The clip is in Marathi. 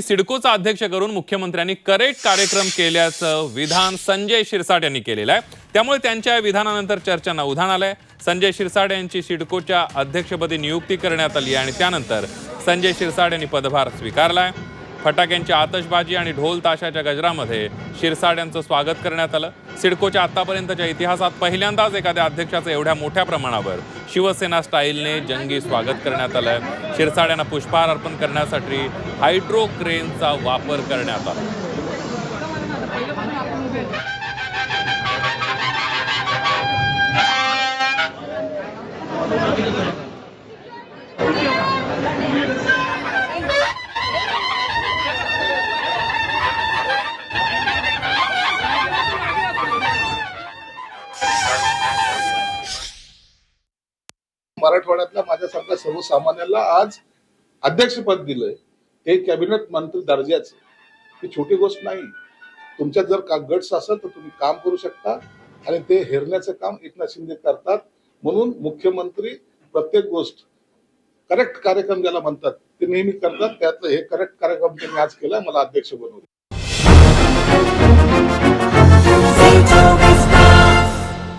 सिडकोचा अध्यक्ष करून मुख्यमंत्र्यांनी करेक्ट कार्यक्रम केल्याचं विधान संजय शिरसाट यांनी केलेलं आहे। त्यामुळे त्यांच्या विधानानंतर चर्चांना उधाण आलंय। संजय शिरसाट यांची सिडकोच्या अध्यक्षपदी नियुक्ती करण्यात आली आणि त्यानंतर संजय शिरसाट यांनी पदभार स्वीकारलाय। फटाक्यांची आतषबाजी आणि ढोल ताशाच्या गजरामध्ये शिरसाट यांचं स्वागत करण्यात आलं। सिडकोच्या आतापर्यंतच्या इतिहासात पहिल्यांदाच एखाद्या अध्यक्षाचं एवढ्या मोठ्या प्रमाणावर शिवसेना स्टाईलने जंगी स्वागत करण्यात आलंय। शिरसाट यांना पुष्पहार अर्पण करण्यासाठी हायड्रो क्रेनचा वापर करण्यात आला। मराठवाड्यातल्या माझ्यासारख्या सर्वसामान्याला आज अध्यक्षपद दिलंय, हे कॅबिनेट मंत्री दर्जाचं, ही छोटी गोष्ट नाही। तुमच्यात जर गट्स असेल तर तुम्ही काम करू शकता आणि ते हेरण्याचं काम एकनाथ शिंदे करतात। म्हणून मुख्यमंत्री प्रत्येक गोष्ट करेक्ट कार्यक्रम ज्याला म्हणतात ते नेहमी करतात। त्यातलं हे करेक्ट कार्यक्रम त्यांनी आज केला, मला अध्यक्ष बनवलं।